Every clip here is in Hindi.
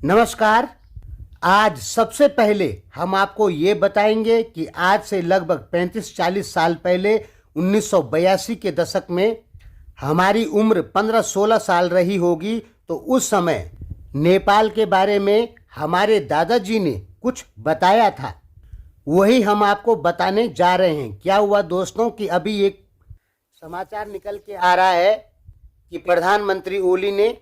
नमस्कार। आज सबसे पहले हम आपको ये बताएंगे कि आज से लगभग 35-40 साल पहले 1982 के दशक में हमारी उम्र 15-16 साल रही होगी, तो उस समय नेपाल के बारे में हमारे दादाजी ने कुछ बताया था। वही हम आपको बताने जा रहे हैं। क्या हुआ दोस्तों कि अभी एक समाचार निकल के आ रहा है कि प्रधानमंत्री ओली ने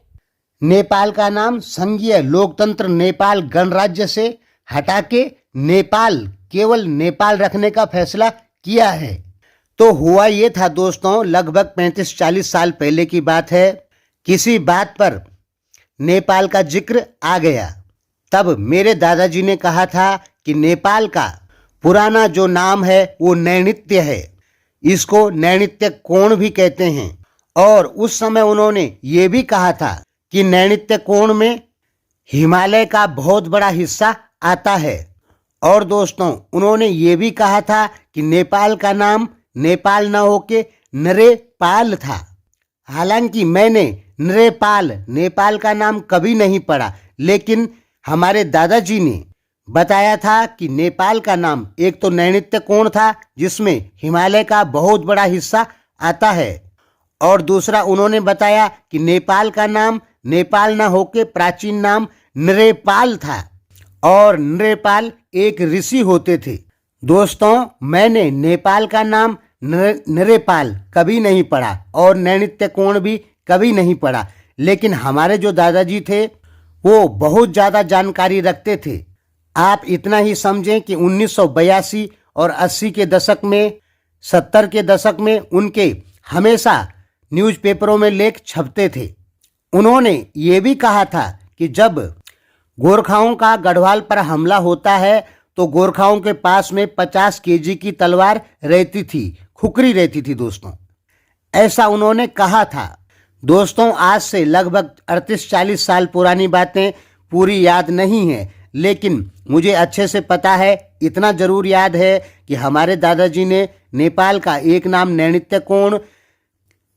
नेपाल का नाम संघीय लोकतंत्र नेपाल गणराज्य से हटा के नेपाल केवल नेपाल रखने का फैसला किया है। तो हुआ ये था दोस्तों, लगभग 35-40 साल पहले की बात है। किसी बात पर नेपाल का जिक्र आ गया, तब मेरे दादाजी ने कहा था कि नेपाल का पुराना जो नाम है वो नैनित्य है, इसको नैनित्य कोण भी कहते हैं। और उस समय उन्होंने ये भी कहा था कि नैनित्य कोण में हिमालय का बहुत बड़ा हिस्सा आता है। और दोस्तों उन्होंने ये भी कहा था कि नेपाल का नाम नेपाल न होके नरेपाल था। हालांकि मैंने नरेपाल नेपाल का नाम कभी नहीं पढ़ा, लेकिन हमारे दादाजी ने बताया था कि नेपाल का नाम एक तो नैनित्य कोण था जिसमें हिमालय का बहुत बड़ा हिस्सा आता है, और दूसरा उन्होंने बताया कि नेपाल का नाम नेपाल न होके प्राचीन नाम नरेपाल था और नरेपाल एक ऋषि होते थे। दोस्तों मैंने नेपाल का नाम नरेपाल कभी नहीं पढ़ा और नैनित्य कोण भी कभी नहीं पढ़ा, लेकिन हमारे जो दादाजी थे वो बहुत ज़्यादा जानकारी रखते थे। आप इतना ही समझें कि 1982 और 80 के दशक में, 70 के दशक में उनके हमेशा न्यूज़पेपरों में लेख छपते थे। उन्होंने ये भी कहा था कि जब गोरखाओं का गढ़वाल पर हमला होता है तो गोरखाओं के पास में 50 केजी की तलवार रहती थी, खुकरी रहती थी दोस्तों, ऐसा उन्होंने कहा था। दोस्तों आज से लगभग 38-40 साल पुरानी बातें पूरी याद नहीं है, लेकिन मुझे अच्छे से पता है, इतना जरूर याद है कि हमारे दादाजी ने नेपाल का एक नाम नैनित्य कोण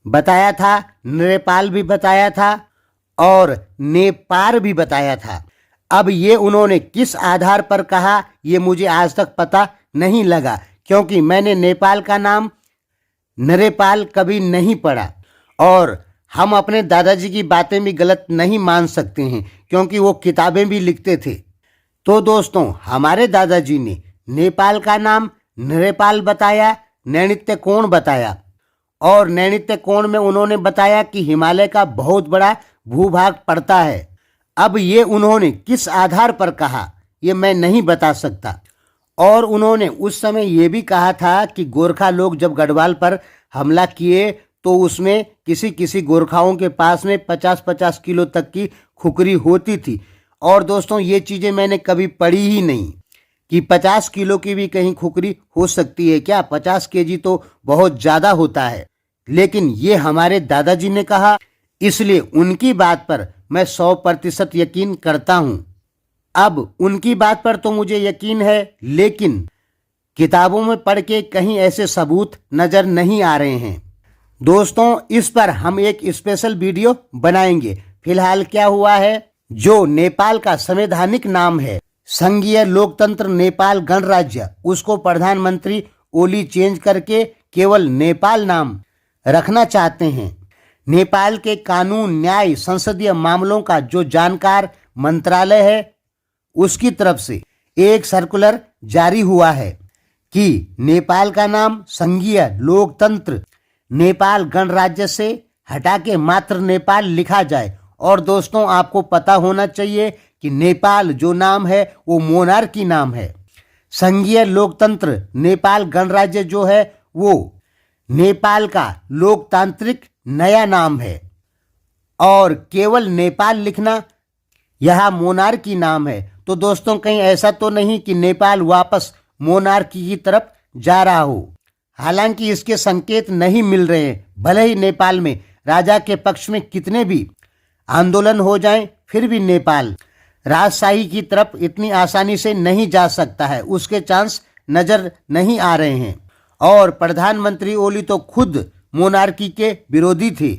बताया था, नरेपाल भी बताया था और नेपाल भी बताया था। अब ये उन्होंने किस आधार पर कहा ये मुझे आज तक पता नहीं लगा, क्योंकि मैंने नेपाल का नाम नरेपाल कभी नहीं पढ़ा। और हम अपने दादाजी की बातें भी गलत नहीं मान सकते हैं, क्योंकि वो किताबें भी लिखते थे। तो दोस्तों हमारे दादाजी ने नेपाल का नाम नरेपाल बताया, नैनित्य कोण बताया, और नैनित्य कोण में उन्होंने बताया कि हिमालय का बहुत बड़ा भूभाग पड़ता है। अब ये उन्होंने किस आधार पर कहा ये मैं नहीं बता सकता। और उन्होंने उस समय ये भी कहा था कि गोरखा लोग जब गढ़वाल पर हमला किए तो उसमें किसी किसी गोरखाओं के पास में 50-50 किलो तक की खुकरी होती थी। और दोस्तों ये चीज़ें मैंने कभी पढ़ी ही नहीं कि 50 किलो की भी कहीं खुकरी हो सकती है क्या। 50 केजी तो बहुत ज़्यादा होता है, लेकिन ये हमारे दादाजी ने कहा, इसलिए उनकी बात पर मैं 100% यकीन करता हूँ। अब उनकी बात पर तो मुझे यकीन है, लेकिन किताबों में पढ़ के कहीं ऐसे सबूत नज़र नहीं आ रहे हैं। दोस्तों इस पर हम एक स्पेशल वीडियो बनाएंगे। फिलहाल क्या हुआ है, जो नेपाल का संवैधानिक नाम है संघीय लोकतंत्र नेपाल गणराज्य, उसको प्रधानमंत्री ओली चेंज करके केवल नेपाल नाम रखना चाहते हैं। नेपाल के कानून, न्याय, संसदीय मामलों का जो जानकार मंत्रालय है उसकी तरफ से एक सर्कुलर जारी हुआ है कि नेपाल का नाम संघीय लोकतंत्र नेपाल गणराज्य से हटा के मात्र नेपाल लिखा जाए। और दोस्तों आपको पता होना चाहिए कि नेपाल जो नाम है वो मोनार्की नाम है। संघीय लोकतंत्र नेपाल गणराज्य जो है वो नेपाल का लोकतांत्रिक नया नाम है, और केवल नेपाल लिखना यह मोनार्की नाम है। तो दोस्तों कहीं ऐसा तो नहीं कि नेपाल वापस मोनार्की की तरफ जा रहा हो। हालांकि इसके संकेत नहीं मिल रहे हैं। भले ही नेपाल में राजा के पक्ष में कितने भी आंदोलन हो जाएं, फिर भी नेपाल राजशाही की तरफ इतनी आसानी से नहीं जा सकता है, उसके चांस नजर नहीं आ रहे हैं। और प्रधानमंत्री ओली तो खुद मोनार्की के विरोधी थे,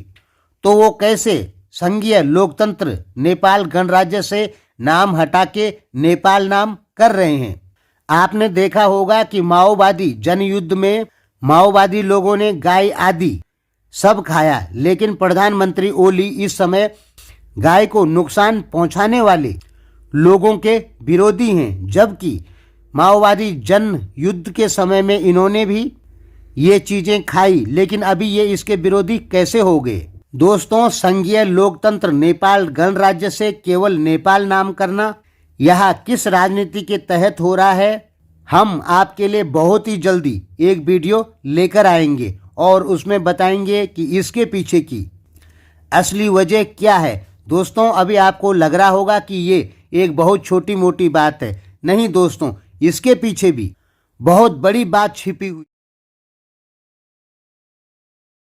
तो वो कैसे संघीय लोकतंत्र नेपाल गणराज्य से नाम हटा के नेपाल नाम कर रहे हैं। आपने देखा होगा कि माओवादी जनयुद्ध में माओवादी लोगों ने गाय आदि सब खाया, लेकिन प्रधानमंत्री ओली इस समय गाय को नुकसान पहुंचाने वाले लोगों के विरोधी हैं, जबकि माओवादी जन युद्ध के समय में इन्होंने भी ये चीजें खाई, लेकिन अभी ये इसके विरोधी कैसे हो गए। दोस्तों, संघीय लोकतंत्र नेपाल गणराज्य से केवल नेपाल नाम करना यह किस राजनीति के तहत हो रहा है, हम आपके लिए बहुत ही जल्दी एक वीडियो लेकर आएंगे और उसमें बताएंगे कि इसके पीछे की असली वजह क्या है। दोस्तों, अभी आपको लग रहा होगा कि ये एक बहुत छोटी मोटी बात है। नहीं दोस्तों, इसके पीछे भी बहुत बड़ी बात छिपी हुई